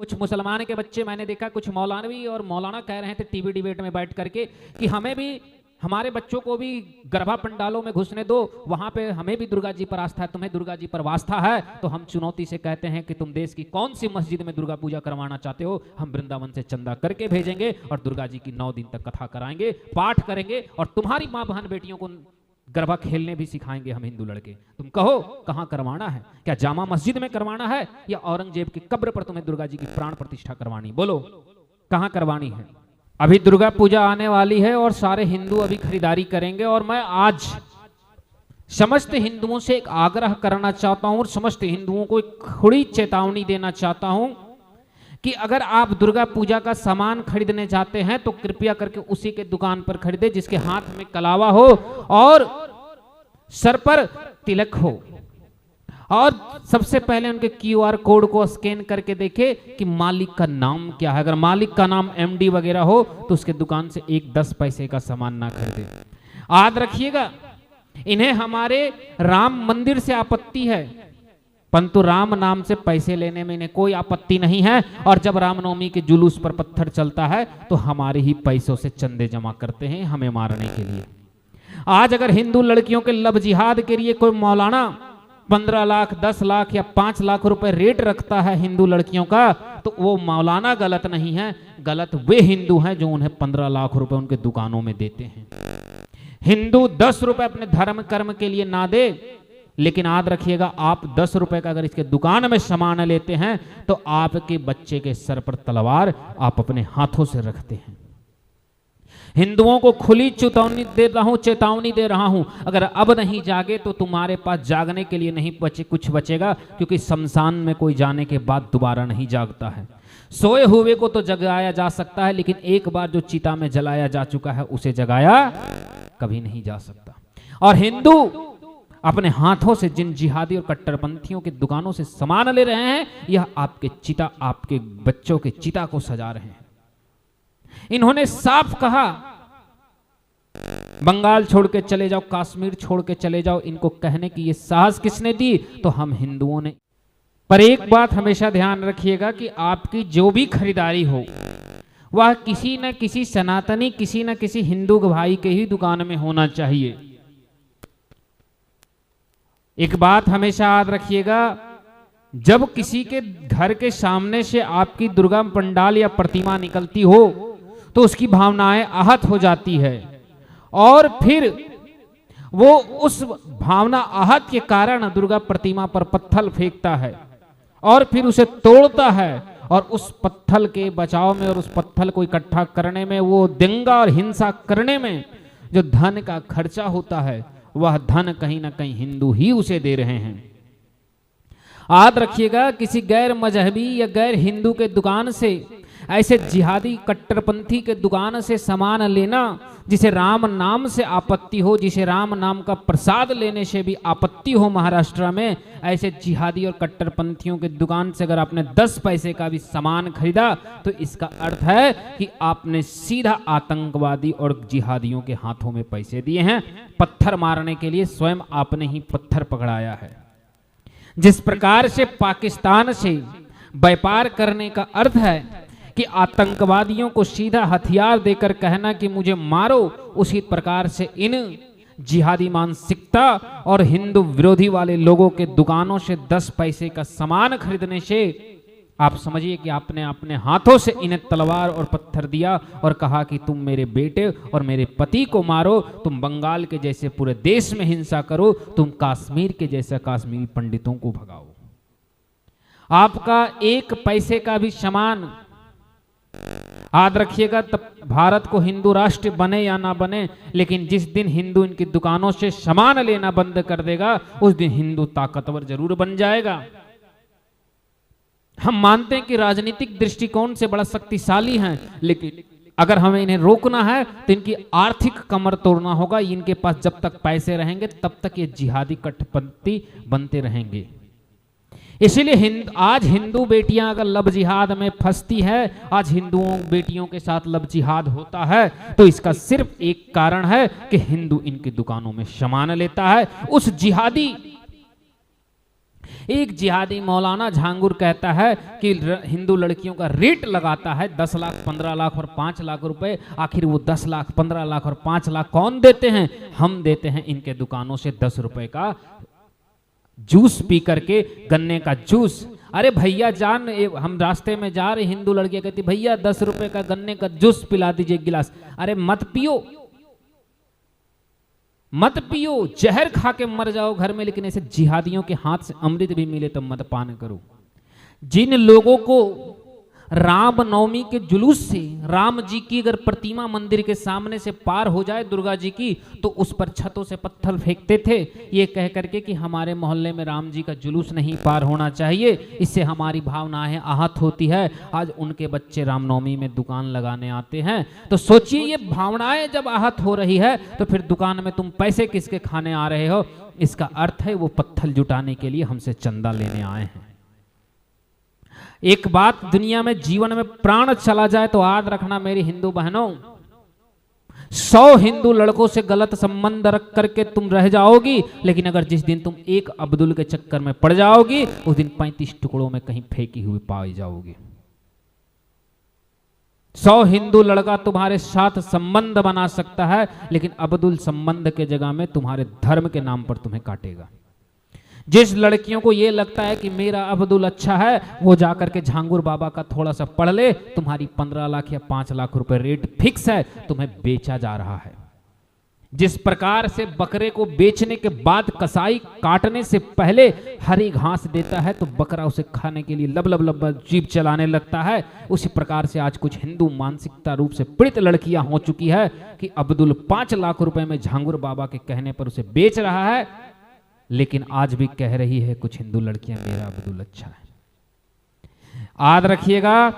कुछ मुसलमान के बच्चे मैंने देखा, कुछ मौलानवी और मौलाना कह रहे थे टीवी डिबेट में बैठ करके कि हमें भी, हमारे बच्चों को भी गरबा पंडालों में घुसने दो, वहां पे हमें भी दुर्गा जी पर आस्था है, तुम्हें दुर्गा जी पर वास्ता है। तो हम चुनौती से कहते हैं कि तुम देश की कौन सी मस्जिद में दुर्गा पूजा करवाना चाहते हो, हम वृंदावन से चंदा करके भेजेंगे और दुर्गा जी की 9 दिन तक कथा कराएंगे, पाठ करेंगे और तुम्हारी माँ बहन बेटियों को गरबा खेलने भी सिखाएंगे हम हिंदू लड़के। तुम कहो कहां करवाना है, क्या जामा मस्जिद में करवाना है या औरंगजेब की कब्र पर तुम्हें दुर्गा जी की प्राण प्रतिष्ठा करवानी, बोलो कहां करवानी है। अभी दुर्गा पूजा आने वाली है और सारे हिंदू अभी खरीदारी करेंगे और मैं आज समस्त हिंदुओं से एक आग्रह करना चाहता हूं और समस्त हिंदुओं को एक खुली चेतावनी देना चाहता हूं कि अगर आप दुर्गा पूजा का सामान खरीदने जाते हैं तो कृपया करके उसी के दुकान पर खरीदे जिसके हाथ में कलावा हो और सर पर तिलक हो, और सबसे पहले उनके क्यूआर कोड को स्कैन करके देखे कि मालिक का नाम क्या है। अगर मालिक का नाम एमडी वगैरह हो तो उसके दुकान से 1-10 पैसे का सामान ना खरीदे। याद रखिएगा, इन्हें हमारे राम मंदिर से आपत्ति है, परंतु राम नाम से पैसे लेने में इन्हें कोई आपत्ति नहीं है। और जब रामनवमी के जुलूस पर पत्थर चलता है तो हमारे ही पैसों से चंदे जमा करते हैं हमें मारने के लिए। आज अगर हिंदू लड़कियों के लव जिहाद के लिए कोई मौलाना 15 लाख, 10 लाख या 5 लाख रुपए रेट रखता है हिंदू लड़कियों का, तो वो मौलाना गलत नहीं है, गलत वे हिंदू हैं जो उन्हें 15 लाख रुपए उनके दुकानों में देते हैं। हिंदू 10 रुपए अपने धर्म कर्म के लिए ना दे, लेकिन याद रखिएगा आप 10 रुपए का अगर इसके दुकान में सामान लेते हैं तो आपके बच्चे के सर पर तलवार आप अपने हाथों से रखते हैं। हिंदुओं को खुली चेतावनी दे रहा हूं, अगर अब नहीं जागे तो तुम्हारे पास जागने के लिए नहीं कुछ बचेगा, क्योंकि शमशान में कोई जाने के बाद दोबारा नहीं जागता है। सोए हुए को तो जगाया जा सकता है, लेकिन एक बार जो चिता में जलाया जा चुका है उसे जगाया कभी नहीं जा सकता। और हिंदू अपने हाथों से जिन जिहादी और कट्टरपंथियों की दुकानों से सामान ले रहे हैं, यह आपके चिता, आपके बच्चों के चिता को सजा रहे हैं। इन्होंने साफ कहा बंगाल छोड़ के चले जाओ, कश्मीर छोड़ के चले जाओ। इनको कहने की ये साहस किसने दी? तो हम हिंदुओं ने। पर एक बात हमेशा ध्यान रखिएगा कि आपकी जो भी खरीदारी हो वह किसी न किसी सनातनी, किसी न किसी हिंदू भाई के ही दुकान में होना चाहिए। एक बात हमेशा याद रखिएगा, जब किसी के घर के सामने से आपकी दुर्गा पंडाल या प्रतिमा निकलती हो तो उसकी भावनाएं आहत हो जाती है और फिर वो उस भावना आहत के कारण दुर्गा प्रतिमा पर पत्थर फेंकता है और फिर उसे तोड़ता है, और उस पत्थर के बचाव में और उस पत्थर को इकट्ठा करने में, वो दंगा और हिंसा करने में जो धन का खर्चा होता है वह धन कहीं ना कहीं हिंदू ही उसे दे रहे हैं। याद रखिएगा, किसी गैर मजहबी या गैर हिंदू के दुकान से, ऐसे जिहादी कट्टरपंथी के दुकान से सामान लेना जिसे राम नाम से आपत्ति हो, जिसे राम नाम का प्रसाद लेने से भी आपत्ति हो महाराष्ट्र में, ऐसे जिहादी और कट्टरपंथियों के दुकान से अगर आपने 10 पैसे का भी सामान खरीदा तो इसका अर्थ है कि आपने सीधा आतंकवादी और जिहादियों के हाथों में पैसे दिए हैं। पत्थर मारने के लिए स्वयं आपने ही पत्थर पकड़ाया है। जिस प्रकार से पाकिस्तान से व्यापार करने का अर्थ है कि आतंकवादियों को सीधा हथियार देकर कहना कि मुझे मारो, उसी प्रकार से इन जिहादी मानसिकता और हिंदू विरोधी वाले लोगों के दुकानों से 10 पैसे का सामान खरीदने से आप समझिए कि आपने अपने हाथों से इन्हें तलवार और पत्थर दिया और कहा कि तुम मेरे बेटे और मेरे पति को मारो, तुम बंगाल के जैसे पूरे देश में हिंसा करो, तुम कश्मीर के जैसे कश्मीरी पंडितों को भगाओ। आपका 1 पैसे का भी सामान, याद रखिएगा, तब भारत को हिंदू राष्ट्र बने या ना बने, लेकिन जिस दिन हिंदू इनकी दुकानों से सामान लेना बंद कर देगा उस दिन हिंदू ताकतवर जरूर बन जाएगा। हम मानते हैं कि राजनीतिक दृष्टिकोण से बड़ा शक्तिशाली हैं, लेकिन अगर हमें इन्हें रोकना है तो इनकी आर्थिक कमर तोड़ना होगा। इनके पास जब तक पैसे रहेंगे तब तक ये जिहादी कट्टरपंथी बनते रहेंगे। इसीलिए आज हिंदू बेटियां अगर लव जिहाद में फंसती है, आज हिंदुओं बेटियों के साथ लव जिहाद होता है, तो इसका सिर्फ एक कारण है कि हिंदू इनकी दुकानों में सामान लेता है। उस जिहादी एक जिहादी मौलाना झांगुर कहता है कि हिंदू लड़कियों का रेट लगाता है 10 लाख 15 लाख और 5 लाख रुपए। आखिर वो 10 लाख 15 लाख और 5 लाख कौन देते हैं? हम देते हैं इनके दुकानों से 10 रुपए का जूस पी करके, गन्ने का जूस। अरे भैया जान, हम रास्ते में जा रहे, हिंदू लड़कियां कहती भैया 10 रुपए का गन्ने का जूस पिला दीजिए एक गिलास। अरे मत पियो, मत पियो, जहर खा के मर जाओ घर में, लेकिन ऐसे जिहादियों के हाथ से अमृत भी मिले तो मत पान करो। जिन लोगों को रामनवमी के जुलूस से राम जी की अगर प्रतिमा मंदिर के सामने से पार हो जाए दुर्गा जी की, तो उस पर छतों से पत्थर फेंकते थे, ये कह करके कि हमारे मोहल्ले में राम जी का जुलूस नहीं पार होना चाहिए, इससे हमारी भावनाएं आहत होती है। आज उनके बच्चे रामनवमी में दुकान लगाने आते हैं, तो सोचिए ये भावनाएं जब आहत हो रही है तो फिर दुकान में तुम पैसे किसके खाने आ रहे हो? इसका अर्थ है वो पत्थर जुटाने के लिए हमसे चंदा लेने आए हैं। एक बात दुनिया में, जीवन में प्राण चला जाए तो याद रखना मेरी हिंदू बहनों, 100 हिंदू लड़कों से गलत संबंध रख करके तुम रह जाओगी, लेकिन अगर जिस दिन तुम एक अब्दुल के चक्कर में पड़ जाओगी, उस दिन 35 टुकड़ों में कहीं फेंकी हुई पाई जाओगी। 100 हिंदू लड़का तुम्हारे साथ संबंध बना सकता है, लेकिन अब्दुल संबंध के जगह में तुम्हारे धर्म के नाम पर तुम्हें काटेगा। जिस लड़कियों को ये लगता है कि मेरा अब्दुल अच्छा है, वो जाकर के झांगुर बाबा का थोड़ा सा पढ़ ले, तुम्हारी 15 लाख या 5 लाख रुपए रेट फिक्स है, तुम्हें बेचा जा रहा है। जिस प्रकार से बकरे को बेचने के बाद कसाई काटने से पहले हरी घास देता है तो बकरा उसे खाने के लिए लब लब लब जीभ चलाने लगता है, उसी प्रकार से आज कुछ हिंदू मानसिकता रूप से पीड़ित लड़कियां हो चुकी है कि अब्दुल 5 लाख रुपए में झांगुर बाबा के कहने पर उसे बेच रहा है, लेकिन आज भी कह रही है कुछ हिंदू लड़कियां मेरा अब्दुल अच्छा है। याद रखिएगा,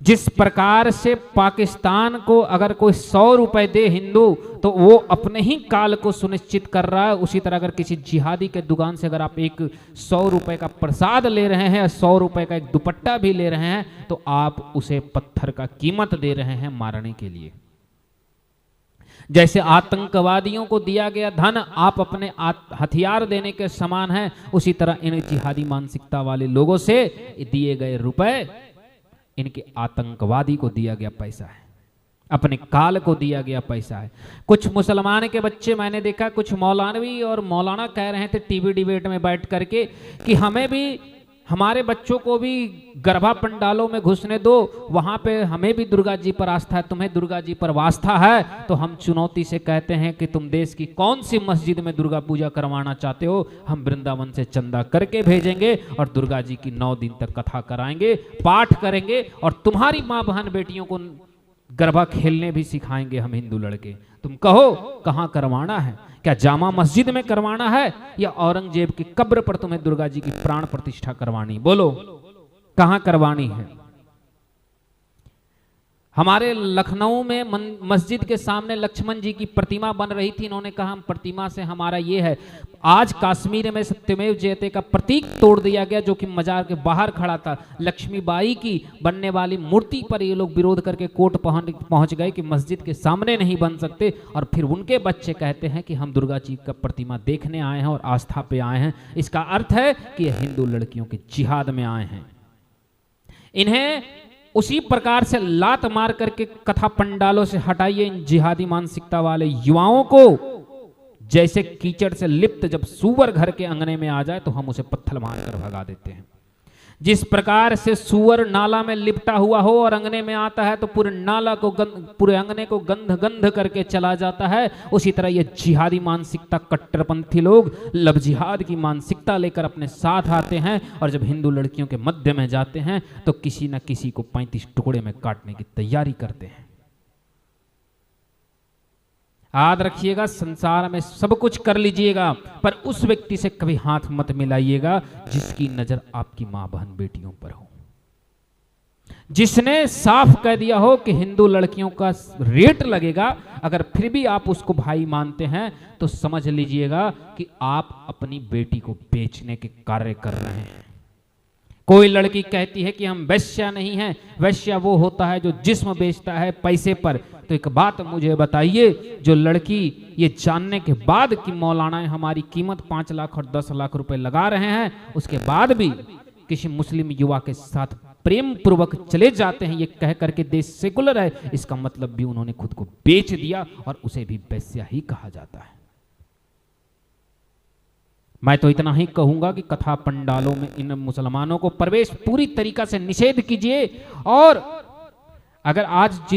जिस प्रकार से पाकिस्तान को अगर कोई 100 रुपए दे हिंदू तो वो अपने ही काल को सुनिश्चित कर रहा है, उसी तरह अगर किसी जिहादी के दुकान से अगर आप एक 100 रुपए का प्रसाद ले रहे हैं, 100 रुपए का एक दुपट्टा भी ले रहे हैं, तो आप उसे पत्थर का कीमत दे रहे हैं मारने के लिए। जैसे आतंकवादियों को दिया गया धन आप अपने हथियार देने के समान है, उसी तरह इन जिहादी मानसिकता वाले लोगों से दिए गए रुपए इनके आतंकवादी को दिया गया पैसा है, अपने काल को दिया गया पैसा है। कुछ मुसलमान के बच्चे मैंने देखा, कुछ मौलानवी और मौलाना कह रहे थे टीवी डिबेट में बैठ करके कि हमें भी, हमारे बच्चों को भी गरबा पंडालों में घुसने दो, वहां पे हमें भी दुर्गा जी पर आस्था है, तुम्हें दुर्गा जी पर वास्ता है। तो हम चुनौती से कहते हैं कि तुम देश की कौन सी मस्जिद में दुर्गा पूजा करवाना चाहते हो, हम वृंदावन से चंदा करके भेजेंगे और दुर्गा जी की 9 दिन तक कथा कराएंगे, पाठ करेंगे और तुम्हारी माँ बहन बेटियों को गरबा खेलने भी सिखाएंगे हम हिंदू लड़के। तुम कहो कहां करवाना है? क्या जामा मस्जिद में करवाना है या औरंगजेब की कब्र पर तुम्हें दुर्गा जी की प्राण प्रतिष्ठा करवानी? बोलो कहां करवानी है? हमारे लखनऊ में मस्जिद के सामने लक्ष्मण जी की प्रतिमा बन रही थी, इन्होंने कहा हम प्रतिमा से हमारा ये है। आज कश्मीर में सत्यमेव जयते का प्रतीक तोड़ दिया गया जो कि मजार के बाहर खड़ा था। लक्ष्मीबाई की बनने वाली मूर्ति पर ये लोग विरोध करके कोर्ट पहुंच गए कि मस्जिद के सामने नहीं बन सकते, और फिर उनके बच्चे कहते हैं कि हम दुर्गा जी का प्रतिमा देखने आए हैं और आस्था पे आए हैं। इसका अर्थ है कि ये हिंदू लड़कियों के जिहाद में आए हैं। इन्हें उसी प्रकार से लात मार करके कथा पंडालों से हटाइए इन जिहादी मानसिकता वाले युवाओं को। जैसे कीचड़ से लिप्त जब सूअर घर के अंगने में आ जाए तो हम उसे पत्थर मारकर भगा देते हैं। जिस प्रकार से सूअर नाला में लिपटा हुआ हो और अंगने में आता है तो पूरे नाला को पूरे अंगने को गंध करके चला जाता है, उसी तरह ये जिहादी मानसिकता कट्टरपंथी लोग लव जिहाद की मानसिकता लेकर अपने साथ आते हैं और जब हिंदू लड़कियों के मध्य में जाते हैं तो किसी न किसी को 35 टुकड़े में काटने की तैयारी करते हैं। याद रखिएगा, संसार में सब कुछ कर लीजिएगा पर उस व्यक्ति से कभी हाथ मत मिलाइएगा जिसकी नजर आपकी मां बहन बेटियों पर हो, जिसने साफ कह दिया हो कि हिंदू लड़कियों का रेट लगेगा। अगर फिर भी आप उसको भाई मानते हैं तो समझ लीजिएगा कि आप अपनी बेटी को बेचने के कार्य कर रहे हैं। कोई लड़की कहती है कि हम वैश्या नहीं हैं, वैश्या वो होता है जो जिस्म बेचता है पैसे पर। तो एक बात मुझे बताइए, जो लड़की ये जानने के बाद कि मौलाना हमारी कीमत 5 लाख और 10 लाख रुपए लगा रहे हैं, उसके बाद भी किसी मुस्लिम युवा के साथ प्रेम पूर्वक चले जाते हैं ये कह करके देश सेकुलर है, इसका मतलब भी उन्होंने खुद को बेच दिया और उसे भी वैश्या ही कहा जाता है। मैं तो इतना ही कहूंगा कि कथा पंडालों में इन मुसलमानों को प्रवेश पूरी तरीका से निषेध कीजिए। और अगर आज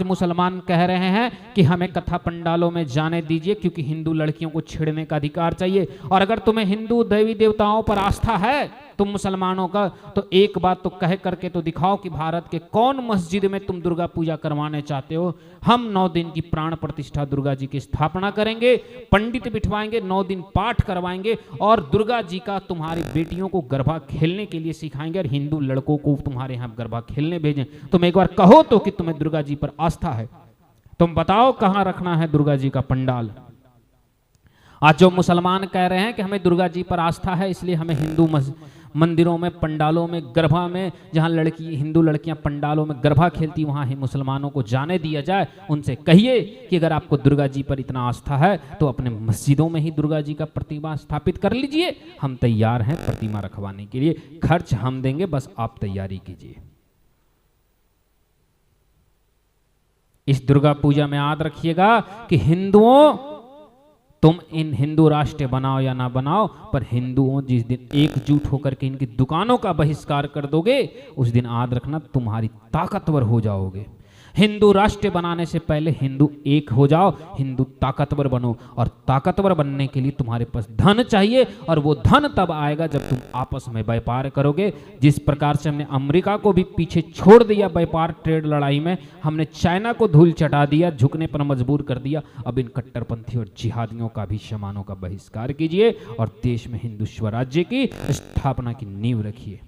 मुसलमान कह रहे हैं कि हमें कथा पंडालों में जाने दीजिए क्योंकि हिंदू लड़कियों को छेड़ने का अधिकार चाहिए, और अगर तुम्हें हिंदू देवी देवताओं पर आस्था है तुम मुसलमानों का, तो एक बात तो कह करके तो दिखाओ कि भारत के कौन मस्जिद में तुम दुर्गा पूजा करवाने चाहते हो। हम 9 दिन की प्राण प्रतिष्ठा दुर्गा जी की स्थापना करेंगे, पंडित बिठवाएंगे, 9 दिन पाठ करवाएंगे और दुर्गा जी का तुम्हारी बेटियों को गरबा खेलने के लिए सिखाएंगे और हिंदू लड़कों को तुम्हारे यहाँ गरबा खेलने भेजें। तुम एक बार कहो तो कि तुम्हें दुर्गा जी पर आस्था है, तुम बताओ कहां रखना है दुर्गा जी का पंडाल। आज जो मुसलमान कह रहे हैं कि हमें दुर्गा जी पर आस्था है इसलिए हमें हिंदू मंदिरों में, पंडालों में, गरबा में, जहां हिंदू लड़कियां पंडालों में गरबा खेलती वहां ही मुसलमानों को जाने दिया जाए। उनसे कहिए कि अगर आपको दुर्गा जी पर इतना आस्था है तो अपने मस्जिदों में ही दुर्गा जी का प्रतिमा स्थापित कर लीजिए। हम तैयार हैं प्रतिमा रखवाने के लिए, खर्च हम देंगे, बस आप तैयारी कीजिए। इस दुर्गा पूजा में याद रखिएगा कि हिंदुओं, तुम इन हिंदू राष्ट्र बनाओ या ना बनाओ, पर हिंदुओं जिस दिन एकजुट होकर के इनकी दुकानों का बहिष्कार कर दोगे उस दिन याद रखना तुम्हारी ताकतवर हो जाओगे। हिंदू राष्ट्र बनाने से पहले हिंदू एक हो जाओ, हिंदू ताकतवर बनो, और ताकतवर बनने के लिए तुम्हारे पास धन चाहिए, और वो धन तब आएगा जब तुम आपस में व्यापार करोगे। जिस प्रकार से हमने अमेरिका को भी पीछे छोड़ दिया व्यापार ट्रेड लड़ाई में, हमने चाइना को धूल चटा दिया, झुकने पर मजबूर कर दिया। अब इन कट्टरपंथी और जिहादियों का भी शमानों का बहिष्कार कीजिए और देश में हिंदू स्वराज्य की स्थापना की नींव रखिए।